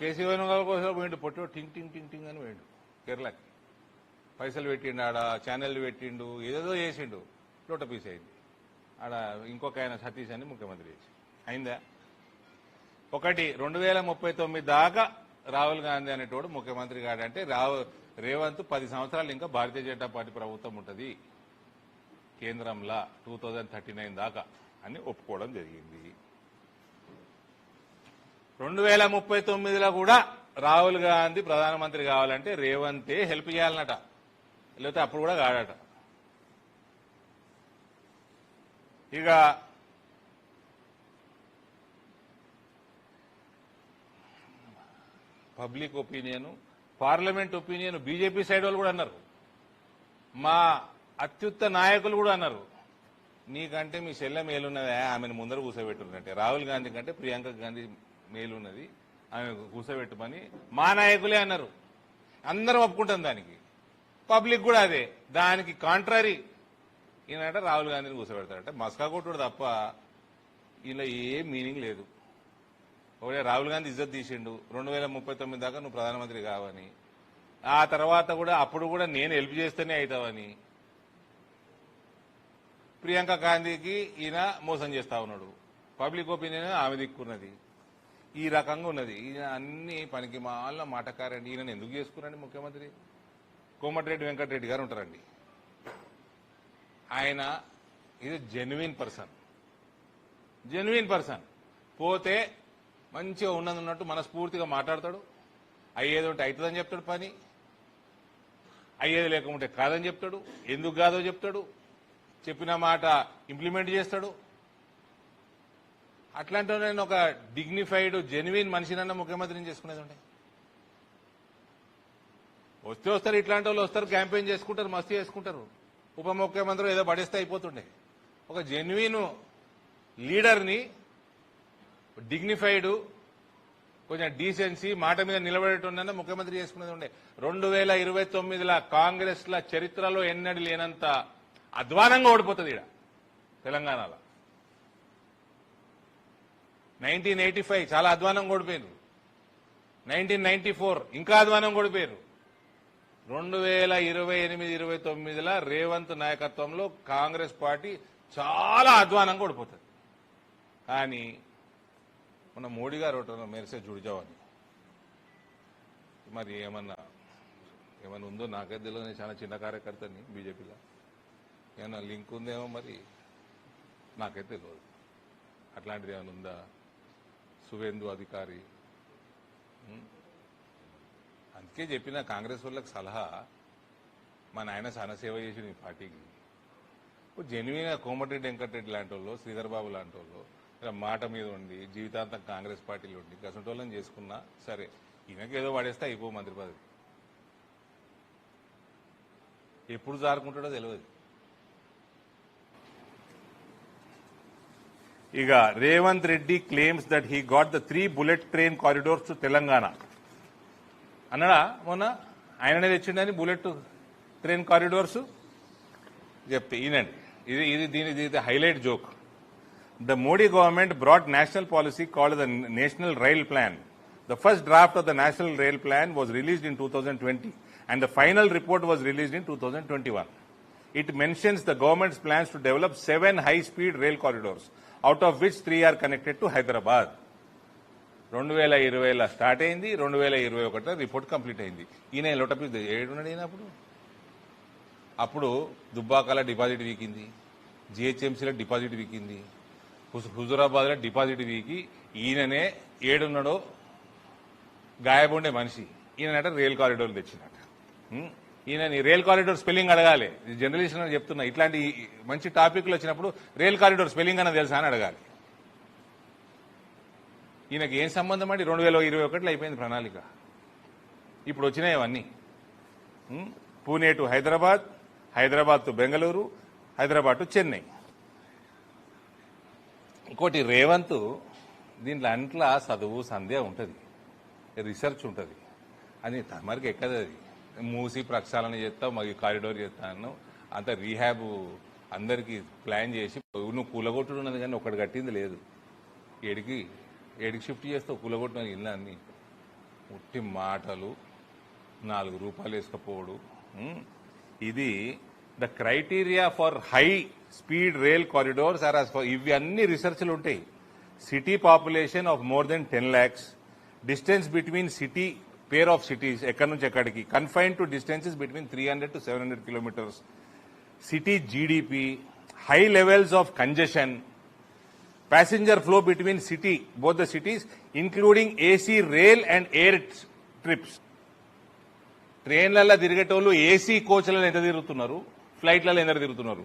KC Venugopal కోసం పోయిండు, పొట్టు టింగ్ టింగ్ టింగ్ టింగ్ అని పోయిండు కేరళకి. పైసలు పెట్టిండు, ఆడ ఛానల్ పెట్టిండు, ఏదేదో చేసిండు, లోట పీస్ అయింది. ఆడ ఇంకొక ఆయన సతీష్ అని ముఖ్యమంత్రి చేసి అయిందా? ఒకటి 2039 దాకా రాహుల్ గాంధీ అనేటోడు ముఖ్యమంత్రి కాడంటే రేవంత్ 10 సంవత్సరాలు ఇంకా భారతీయ జనతా పార్టీ ప్రభుత్వం ఉంటుంది కేంద్రంలో 2039 దాకా అని ఒప్పుకోవడం జరిగింది. 2039లో కూడా రాహుల్ గాంధీ ప్రధానమంత్రి కావాలంటే రేవంతే హెల్ప్ చేయాలన్నట, లేకపోతే అప్పుడు కూడా కాడట. ఇక public opinion, parliament opinion BJP side వాళ్ళు కూడా అన్నారు, మా అత్యుత్త నాయకులు కూడా అన్నారు, నీకంటే మీ చెల్లె మేలున్నదా ఆమెను ముందర కూర్చోబెట్టున్నట్టే, రాహుల్ గాంధీ కంటే ప్రియాంక గాంధీ మేలున్నది ఆమె కూర్చోబెట్టమని మా నాయకులే అన్నారు. అందరం ఒప్పుకుంటాం దానికి, పబ్లిక్ కూడా అదే. దానికి కాంట్రరీ ఈయనంటే రాహుల్ గాంధీని కూర్చోబెడతాడంటే మస్కా కొట్టుడు తప్ప ఇలా ఏం మీనింగ్ లేదు. ఒకటే రాహుల్ గాంధీ ఇజ్జత్ తీసిండు, 2039 దాకా నువ్వు ప్రధానమంత్రి కావని, ఆ తర్వాత కూడా అప్పుడు కూడా నేను హెల్ప్ చేస్తేనే అవుతావని ప్రియాంక గాంధీకి ఈయన మోసం చేస్తా ఉన్నాడు. పబ్లిక్ ఒపీనియన్ ఆమె దిక్కున్నది, ఈ రకంగా ఉన్నది. ఈయన అన్ని పనికి మాల మాటకారండి. ఈయనను ఎందుకు చేసుకున్నాండి ముఖ్యమంత్రి? కోమటిరెడ్డి వెంకటరెడ్డి గారు ఉంటారండి, ఆయన ఇది జెన్యున్ పర్సన్. పోతే మంచిగా ఉన్నట్టు మనస్ఫూర్తిగా మాట్లాడతాడు, అయ్యేది ఉంటే అవుతుందని చెప్తాడు పని, అయ్యేది లేకుంటే కాదని చెప్తాడు, ఎందుకు కాదో చెప్తాడు, చెప్పిన మాట ఇంప్లిమెంట్ చేస్తాడు. అట్లాంటి నేను ఒక డిగ్నిఫైడ్ జెన్యున్ మనిషినన్నా ముఖ్యమంత్రిని చేసుకునేది ఉండే. వస్తారు ఇట్లాంటి వాళ్ళు వస్తారు, క్యాంపెయిన్ చేసుకుంటారు, మస్తీ చేసుకుంటారు, ఉప ముఖ్యమంత్రి ఏదో పడేస్తే అయిపోతుండే. ఒక జెన్యున్ లీడర్ని, డిగ్నిఫైడ్, కొంచెం డీసెన్సీ, మాట మీద నిలబడేటోన్న ముఖ్యమంత్రి చేసుకునేది ఉండే. 2029లో కాంగ్రెస్ ల చరిత్రలో ఎన్నడూ లేనంత అధ్వానంగా ఓడిపోతుంది ఇక్కడ తెలంగాణలో. 1985 చాలా అధ్వానంగా ఓడిపోయారు, 1994 ఇంకా అధ్వానంగా ఓడిపోయారు. 2028-29లో రేవంత్ నాయకత్వంలో కాంగ్రెస్ పార్టీ చాలా అధ్వానంగా ఓడిపోతుంది. కానీ మన మోడీ గారు ఒకటి మెరిసే జుడిజావని, మరి ఏమన్నా ఉందో నాకైతే తెలియదు. చాలా చిన్న కార్యకర్తని బీజేపీలో, ఏమన్నా లింక్ ఉందేమో మరి నాకైతే తెలియదు. అట్లాంటిది ఏమైనా ఉందా? సువేందు అధికారి, అందుకే చెప్పిన కాంగ్రెస్ వాళ్ళకి సలహా, మా నాయన చాలా సేవ చేసిన ఈ పార్టీకి. జెన్యున్ కోమటిరెడ్డి వెంకటరెడ్డి లాంటి వాళ్ళు, శ్రీధర్ బాబు లాంటి వాళ్ళు మాట మీద ఉండి జీవితాంతం కాంగ్రెస్ పార్టీలో ఉండి గసంటోళ్ళని చేసుకున్నా సరే, ఈయనకి ఏదో పడేస్తే అయిపో మంత్రి పదవి. ఎప్పుడు జారుకుంటాడో తెలియదు. ఇక Revanth Reddy claims that he got the 3 bullet train corridors to Telangana అన్నాడా? మొన్న ఆయననే తెచ్చిండని బుల్లెట్ ట్రైన్ కారిడోర్స్ చెప్తే ఈయనండి, ఇది highlight joke. The Modi government brought national policy called the National Rail Plan. The first draft of the National Rail Plan was released in 2020 and the final report was released in 2021. It mentions the government's plans to develop 7 high-speed rail corridors, out of which 3 are connected to Hyderabad. 2020లో start అయింది, 2021లో report complete అయింది. ఈయన లోటపి ఏడున్నాడు. ఈయన అప్పుడు దుబ్బాకల deposit వీకింది, జిహెచ్ఎంసీలో deposit వీకింది, హుజూరాబాద్లో deposit వీకి ఈయననే ఏడున్నాడో గాయబుండే మనిషి. ఈయనట rail కారిడోర్లు తెచ్చినట్ట. ఈయన రైల్ కారిడోర్ స్పెల్లింగ్ అడగాలి. జర్నలిస్ట్ అని చెప్తున్నా, ఇట్లాంటి మంచి టాపిక్లు వచ్చినప్పుడు రైల్ కారిడోర్ స్పెల్లింగ్ అన్న తెలుసా అని అడగాలి. ఈయనకి ఏం సంబంధం అండి? 2021లో అయిపోయింది ప్రణాళిక, ఇప్పుడు వచ్చినాయి అవన్నీ. Pune to Hyderabad, Hyderabad to Bengaluru, Hyderabad to Chennai. ఇంకోటి రేవంత్ దీంట్లో అంట్లా చదువు సంధ్య ఉంటుంది, రీసెర్చ్ ఉంటుంది, అది తమరికి ఎక్కదు. అది మూసి ప్రక్షాళన చేస్తావు, మరి కారిడోర్ చేస్తాను, అంత రీహాబ్ అందరికీ ప్లాన్ చేసి నువ్వు కూలగొట్టుడు కానీ ఒకటి కట్టింది లేదు. ఏడికి షిఫ్ట్ చేస్తావు కూలగొట్టిన ఇల్లు అన్ని. ఉట్టి మాటలు 4 రూపాయలు వేసుకపోవడు. ఇది the criteria for high speed rail corridors or ఇవి అన్ని రీసెర్చ్లు ఉంటాయి. City population of more than 10 lakhs, distance between city pair of cities ఎక్కడి నుంచి ఎక్కడికి, confine to distances between 300 to 700 kilometers, city GDP, high levels of congestion, passenger flow between city, both the cities, including AC rail and air trips. ట్రైన్లలో తిరిగేటోళ్ళు AC కోచ్లలో ఎంత తిరుగుతున్నారు, ఫ్లైట్లలో ఎంత తిరుగుతున్నారు.